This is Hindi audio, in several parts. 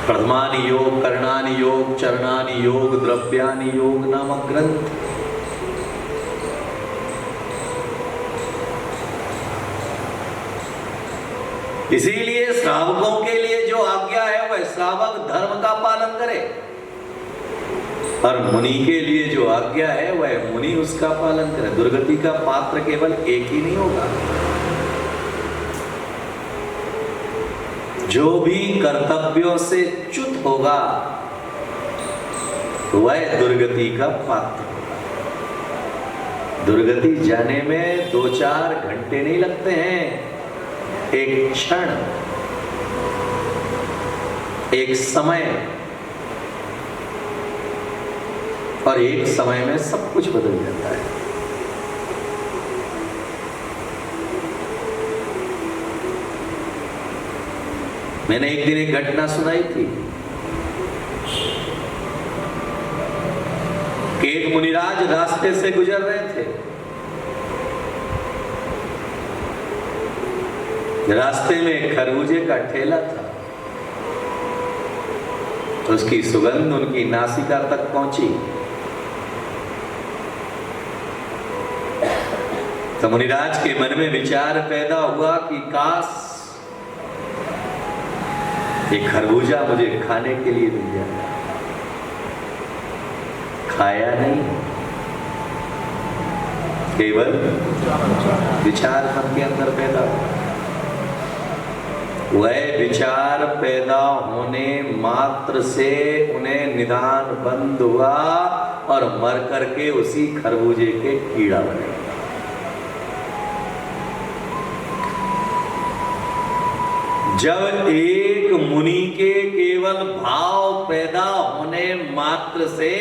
प्रथमानि योग, करणानि योग, चरणानि योग, द्रव्यानि योग नामक ग्रंथ। इसीलिए श्रावकों के लिए जो आज्ञा है वह श्रावक धर्म का पालन करे, और मुनि के लिए जो आज्ञा है वह मुनि उसका पालन करे। दुर्गति का पात्र केवल एक ही नहीं होगा, जो भी कर्तव्यों से च्युत होगा वह दुर्गति का पात्र होगा। दुर्गति जाने में 2-4 घंटे नहीं लगते हैं, एक क्षण, एक समय, और एक समय में सब कुछ बदल जाता है। मैंने एक दिन एक घटना सुनाई थी कि एक मुनिराज रास्ते से गुजर रहे थे। रास्ते में खरबूजे का ठेला था, उसकी सुगंध उनकी नासिका तक पहुंची। तो मुनिराज के मन में विचार पैदा हुआ कि काश ये खरबूजा मुझे खाने के लिए मिल जाता। खाया नहीं, केवल विचार मन के अंदर पैदा हुआ। वह विचार पैदा होने मात्र से उन्हें निदान बंद हुआ और मर करके उसी खरबूजे के कीड़ा बने। जब एक मुनि के केवल भाव पैदा होने मात्र से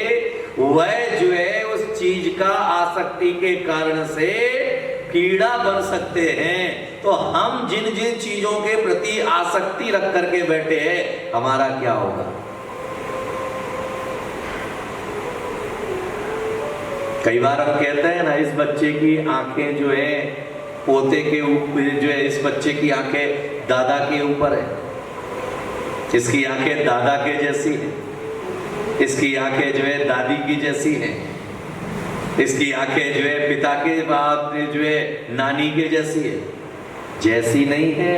वह जो है उस चीज का आसक्ति के कारण से कीड़ा बन सकते हैं, तो हम जिन जिन चीजों के प्रति आसक्ति रख करके बैठे हैं हमारा क्या होगा? कई बार हम कहते हैं ना, इस बच्चे की आंखें जो है पोते के ऊपर, जो है इस बच्चे की आंखें दादा के ऊपर है, इसकी आंखें दादा के जैसी है, इसकी आंखें जो है दादी की जैसी है, इसकी आंखें जो है पिता के बाद जो है नानी के जैसी है। जैसी नहीं है,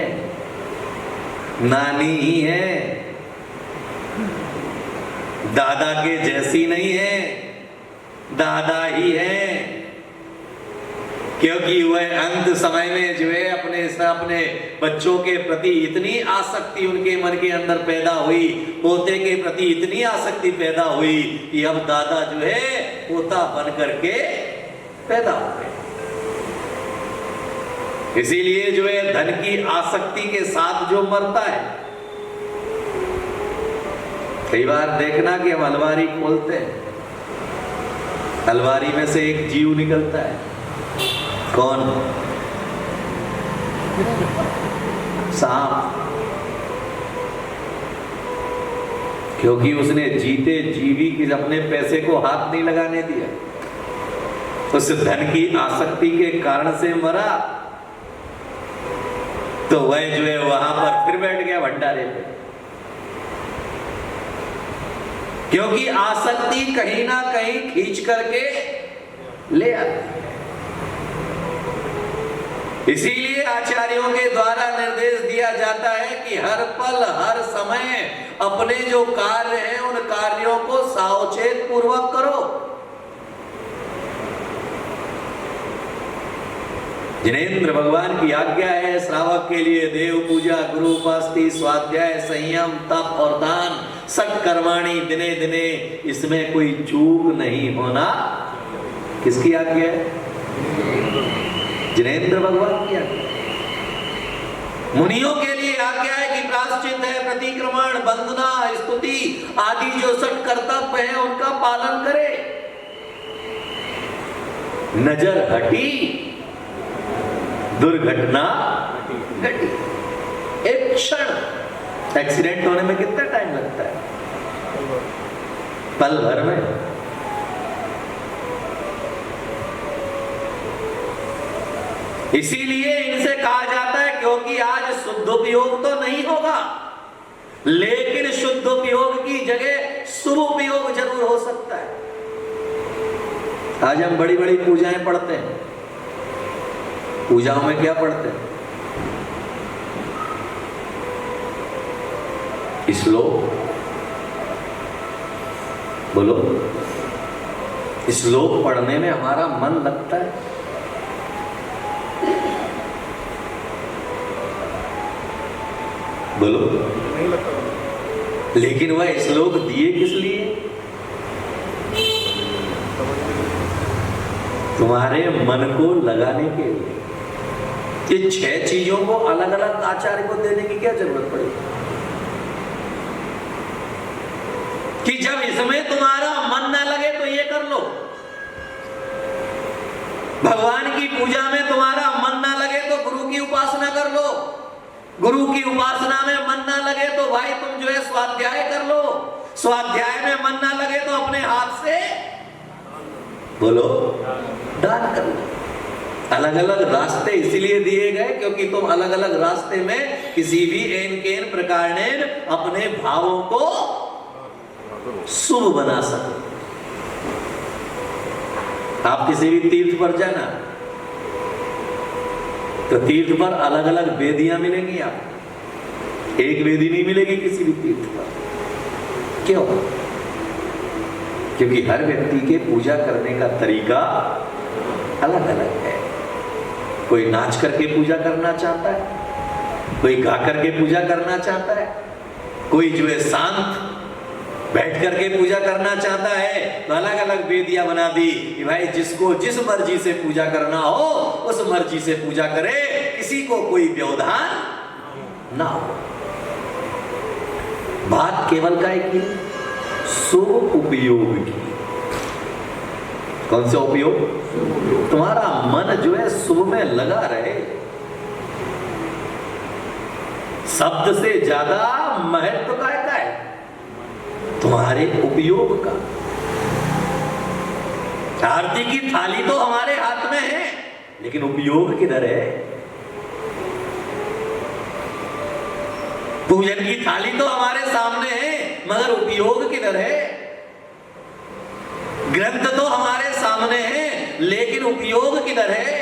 नानी ही है, दादा के जैसी नहीं है, दादा ही है। क्योंकि वह अंत समय में जो है अपने बच्चों के प्रति इतनी आसक्ति उनके मन के अंदर पैदा हुई, पोते के प्रति इतनी आसक्ति पैदा हुई कि अब दादा जो है पोता बन करके पैदा हो गए। इसीलिए जो है धन की आसक्ति के साथ जो मरता है, कई बार देखना कि हम अलमारी खोलते हैं, अलमारी में से एक जीव निकलता है। कौन? सांप। क्योंकि उसने जीते जीवी की अपने पैसे को हाथ नहीं लगाने दिया, उस धन की आसक्ति के कारण से मरा, तो वह जो है वहां पर फिर बैठ गया भंडारे पे। क्योंकि आसक्ति कहीं ना कहीं खींच करके ले आती। इसीलिए आचार्यों के द्वारा निर्देश दिया जाता है कि हर पल हर समय अपने जो कार्य हैं उन कार्यों को सावचेत पूर्वक करो। जिनेंद्र भगवान की आज्ञा है श्रावक के लिए देव पूजा, गुरु उपासना, स्वाध्याय, संयम, तप और दान, सत्कर्माणि दिने दिने, इसमें कोई चूक नहीं होना। किसकी आज्ञा है? जिनेंद्र भगवान की आज्ञा। मुनियों के लिए आज्ञा है कि प्रायश्चित है, प्रतिक्रमण, वंदना, स्तुति आदि जो सब कर्तव्य है उनका पालन करे। नजर हटी, दुर्घटना घटी। एक क्षण एक्सीडेंट होने में कितना टाइम लगता है? पल भर में। इसीलिए इनसे कहा जाता है क्योंकि आज शुद्धोपयोग तो नहीं होगा, लेकिन शुद्ध उपयोग की जगह शुभ उपयोग जरूर हो सकता है। आज हम बड़ी बड़ी पूजाएं पढ़ते हैं, पूजाओं में क्या पढ़ते हैं? श्लोक, बोलो, श्लोक पढ़ने में हमारा मन लगता है? बोलो, नहीं लगता। लेकिन वह श्लोक दिए किस लिए? तुम्हारे मन को लगाने के लिए। ये 6 चीजों को अलग अलग आचार्य को देने की क्या जरूरत पड़ी? कि जब इसमें तुम्हारा मन ना लगे तो ये कर लो। भगवान की पूजा में तुम्हारा मन ना लगे तो गुरु की उपासना कर लो। गुरु की उपासना में मन ना लगे तो भाई तुम जो है स्वाध्याय कर लो। स्वाध्याय में मन ना लगे तो अपने हाथ से, बोलो, दान कर लो। अलग अलग रास्ते इसलिए दिए गए क्योंकि तुम अलग अलग रास्ते में किसी भी एन केन प्रकार ने अपने भावों को शुभ बना सको। आप किसी भी तीर्थ पर जाना तो तीर्थ पर अलग अलग वेदियां मिलेंगी, आपको एक वेदी नहीं मिलेगी किसी भी तीर्थ पर। क्यों? क्योंकि हर व्यक्ति के पूजा करने का तरीका अलग अलग है। कोई नाच करके पूजा करना चाहता है, कोई गा करके पूजा करना चाहता है, कोई जो है शांत बैठ करके पूजा करना चाहता है। तो अलग अलग वेदियां बना दी कि भाई जिसको जिस मर्जी से पूजा करना हो उस मर्जी से पूजा करे, किसी को कोई व्यवधान ना हो। बात केवल का एक ही, शुभ उपयोग की। कौन सा उपयोग? तुम्हारा मन जो है शुभ में लगा रहे। शब्द से ज्यादा महत्व का है तुम्हारे उपयोग का। आरती की थाली तो हमारे हाथ में है, लेकिन उपयोग किधर है? पूजन की थाली तो हमारे सामने है, मगर उपयोग किधर है? ग्रंथ तो हमारे सामने है, लेकिन उपयोग किधर है?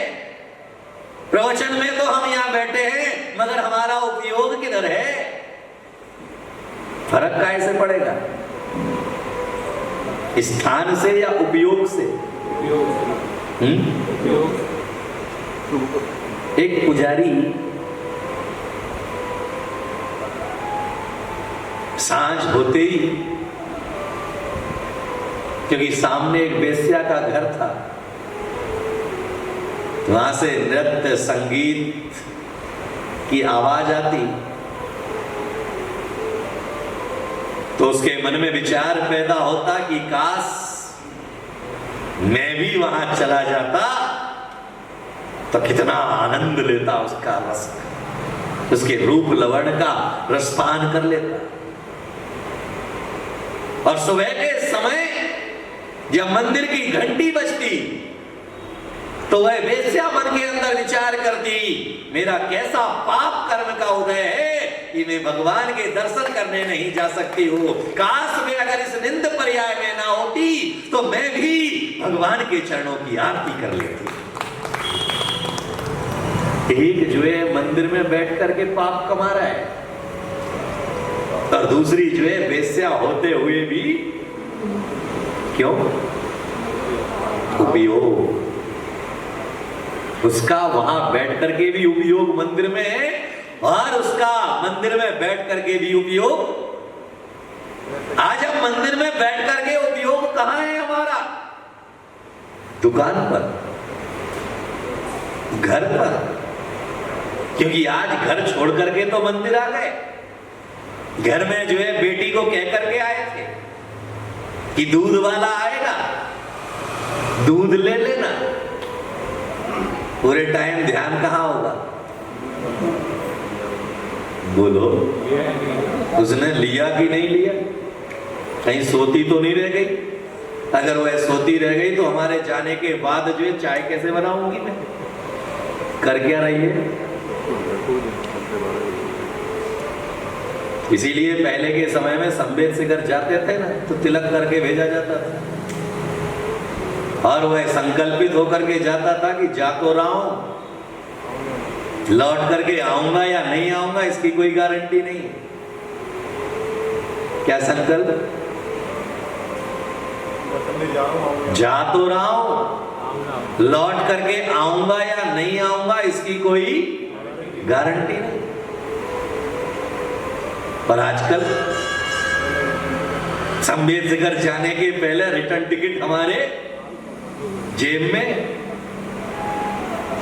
प्रवचन में तो हम यहां बैठे हैं, मगर हमारा उपयोग किधर है? फर्क कैसे पड़ेगा? स्थान से या उपयोग से? एक पुजारी सांझ होते ही, क्योंकि सामने एक वेश्या का घर था, वहां से नृत्य संगीत की आवाज आती, तो उसके मन में विचार पैदा होता कि काश मैं भी वहां चला जाता तो कितना आनंद लेता उसका रस, उसके रूप लवण का रसपान कर लेता। और सुबह के समय जब मंदिर की घंटी बजती तो वह वेश्या मन के अंदर विचार करती, मेरा कैसा पाप कर्म का उदय है कि मैं भगवान के दर्शन करने नहीं जा सकती हूँ। काश मैं अगर इस निंद पर्याय में ना होती तो मैं भी भगवान के चरणों की आरती कर लेती। एक जो है मंदिर में बैठ करके पाप कमा रहा है, और दूसरी जो है वेश्या होते हुए भी क्यों? उपयोग। उसका वहां बैठ करके भी उपयोग मंदिर में है, और उसका मंदिर में बैठ करके भी उपयोग। आज हम मंदिर में बैठ करके उपयोग कहां है हमारा? दुकान पर, घर पर, क्योंकि आज घर छोड़ करके तो मंदिर आ गए। घर में जो है बेटी को कह करके आए थे कि दूध वाला आएगा, दूध ले लेना। पूरे टाइम ध्यान कहां होगा? बोलो, उसने लिया कि नहीं लिया? कहीं सोती तो नहीं रह गई? अगर वह सोती रह गई तो हमारे जाने के बाद जो है चाय कैसे बनाऊंगी मैं? कर क्या रही है? इसीलिए पहले के समय में संवेद शिखर जाते थे ना तो तिलक करके भेजा जाता था, और वह संकल्पित होकर के जाता था कि जा तो रहा हूं, लौट करके आऊंगा या नहीं आऊंगा इसकी कोई गारंटी नहीं। क्या संकल्प? जा तो रहा हूं, लौट करके आऊंगा या नहीं आऊंगा इसकी कोई गारंटी नहीं। पर आजकल संवेद शिखर जाने के पहले रिटर्न टिकट हमारे जेब में।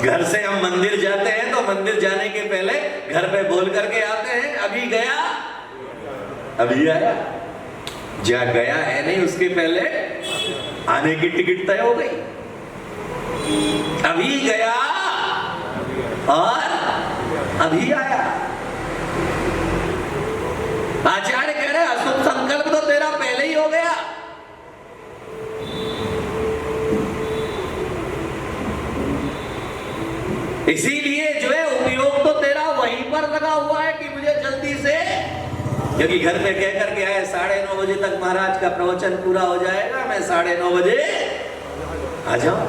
घर से हम मंदिर जाते हैं तो मंदिर जाने के पहले घर पे बोल करके आते हैं अभी गया अभी आया। जा गया है नहीं उसके पहले आने की टिकट तय हो गई। अभी गया और अभी आया। आचार्य कह रहे अशुभ संकल्प तो तेरा पहले ही हो गया। इसीलिए जो है उपयोग तो तेरा वहीं पर लगा हुआ है कि मुझे जल्दी से, क्योंकि घर पे कह करके आए 9:30 बजे तक महाराज का प्रवचन पूरा हो जाएगा, मैं 9:30 बजे आ जाऊं।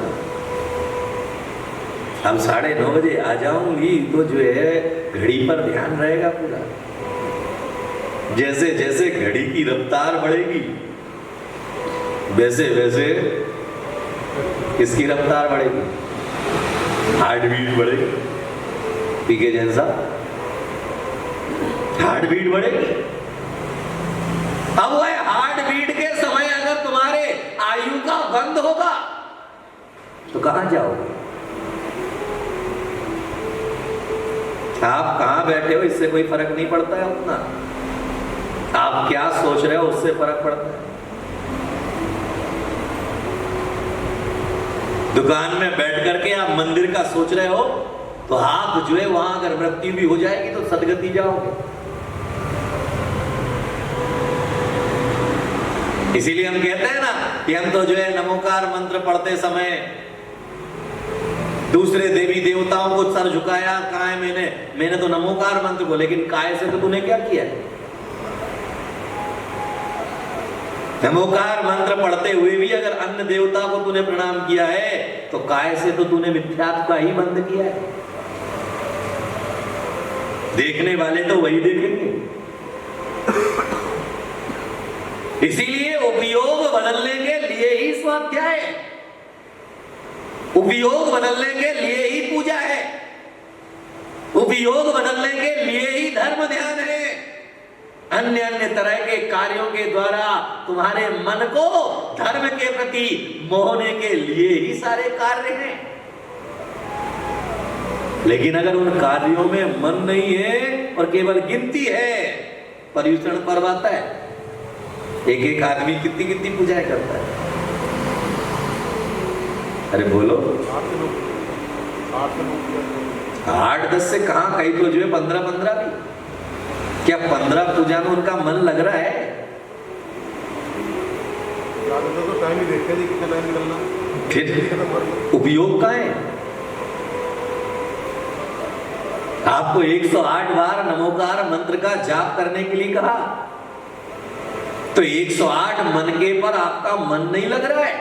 हम 9:30 बजे आ जाऊंगी तो जो है घड़ी पर ध्यान रहेगा पूरा। जैसे जैसे घड़ी की रफ्तार बढ़ेगी वैसे वैसे किसकी रफ्तार बढ़ेगी? हार्ट बीट बढ़ेगी। पीके जैन साहब हार्ट बीट बढ़ेगी। अब वह हार्ट बीट के समय अगर तुम्हारे आयु का बंद होगा तो कहां जाओगे? आप कहां बैठे हो इससे कोई फर्क नहीं पड़ता है उतना। आप क्या सोच रहे हो उससे फर्क पड़ता है। दुकान में बैठ करके आप मंदिर का सोच रहे हो तो आप जो है वहां अगर मृत्यु भी हो जाएगी तो सदगति जाओगे। इसीलिए हम कहते हैं ना कि हम तो जो है नमोकार मंत्र पढ़ते समय दूसरे देवी देवताओं को सर झुकाया। कहा है मैंने तो नमोकार मंत्र को, लेकिन काय से तो तूने क्या किया? नमोकार मंत्र पढ़ते हुए भी अगर अन्य देवता को तूने प्रणाम किया है तो काय से तो तूने मिथ्यात्व का ही बंद किया है। देखने वाले तो वही देखेंगे। इसीलिए उपयोग बदलने के लिए ही स्वाध्याय है, उपयोग बदलने के लिए ही पूजा है, उपयोग बदलने के लिए ही धर्म ध्यान है। अन्य अन्य तरह के कार्यों के द्वारा तुम्हारे मन को धर्म के प्रति मोहने के लिए ही सारे कार्य हैं। लेकिन अगर उन कार्यों में मन नहीं है और केवल गिनती है, पर्यूषण पर्व आता है, एक एक आदमी कितनी कितनी पूजाएं करता है। अरे बोलो 8-10 से कहां, कहीं तो जो है 15-15 भी। क्या 15 पूजा में उनका मन लग रहा है? तो टाइम ही देखते हैं कितना टाइम निकलना। फिर उपयोग का है। आपको 108 बार नमोकार मंत्र का जाप करने के लिए कहा तो 108 मनके पर आपका मन नहीं लग रहा है।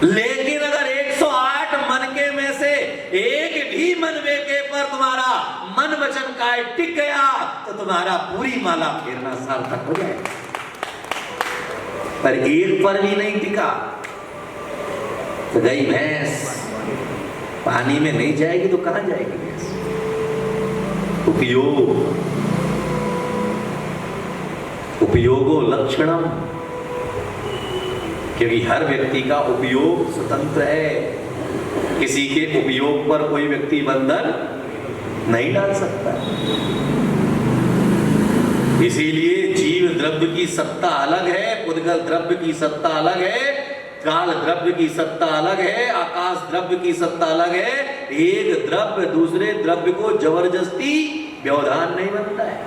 लेकिन अगर 108 मनके में से एक भी मनवेके पर तुम्हारा मन वचन काय टिक गया तो तुम्हारा पूरी माला फेरना सार्थक हो जाएगा। पर एक पर भी नहीं टिका तो गई भैंस। पानी में नहीं जाएगी तो कहां जाएगी भैंस? उपयोगो लक्षणम, क्योंकि हर व्यक्ति का उपयोग स्वतंत्र है। किसी के उपयोग पर कोई व्यक्ति बंधन नहीं डाल सकता। इसीलिए जीव द्रव्य की सत्ता अलग है, पुद्गल द्रव्य की सत्ता अलग है, काल द्रव्य की सत्ता अलग है, आकाश द्रव्य की सत्ता अलग है। एक द्रव्य दूसरे द्रव्य को जबरदस्ती व्यवधान नहीं बनता है,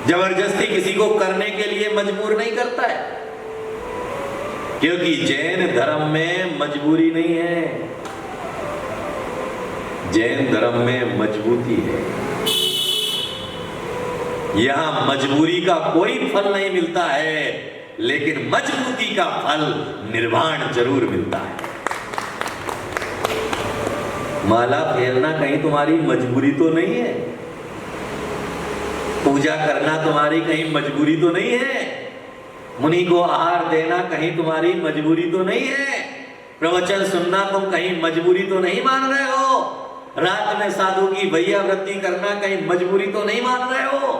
जबरदस्ती किसी को करने के लिए मजबूर नहीं करता है, क्योंकि जैन धर्म में मजबूरी नहीं है। जैन धर्म में मजबूती है। यहां मजबूरी का कोई फल नहीं मिलता है, लेकिन मजबूती का फल निर्वाण जरूर मिलता है। माला फेरना कहीं तुम्हारी मजबूरी तो नहीं है, पूजा करना तुम्हारी कहीं मजबूरी तो नहीं है, मुनि को आहार देना कहीं तुम्हारी मजबूरी तो नहीं है, प्रवचन सुनना तुम कहीं मजबूरी तो नहीं मान रहे हो, रात में साधु की भैया वृत्ति करना कहीं मजबूरी तो नहीं मान रहे हो।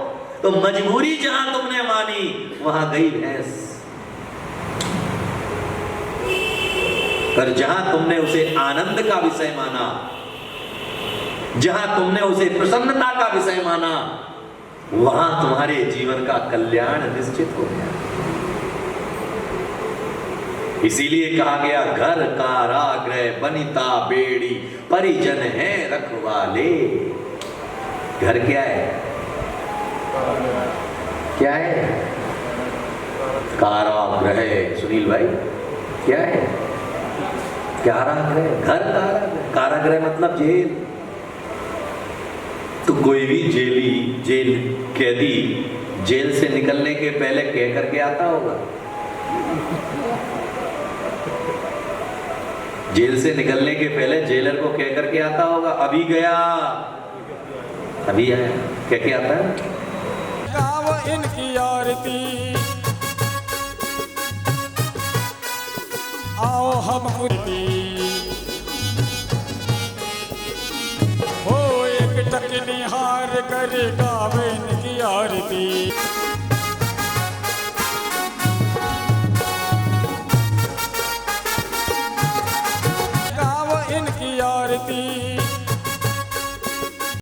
तो मजबूरी जहां तुमने मानी वहां गई भैंस। पर जहां तुमने उसे आनंद का विषय माना, जहां तुमने उसे प्रसन्नता का विषय माना, वहां तुम्हारे जीवन का कल्याण निश्चित हो गया। इसीलिए कहा गया, घर कारागृह बनिता बेड़ी, परिजन है रखवाले। घर क्या है? क्या है? कारागृह। सुनील भाई क्या है? कारागृह, घर कारागृह। कारागृह मतलब जेल। तो कोई भी जेल कैदी जेल से निकलने के पहले कह करके आता होगा। जेल से निकलने के पहले जेलर को कह करके आता होगा, अभी गया, अभी आया, कह के आता है। गाव इनकी आरती, आओ हम कुर्ती, हो एक टक निहार कर गाव इनकी आरती।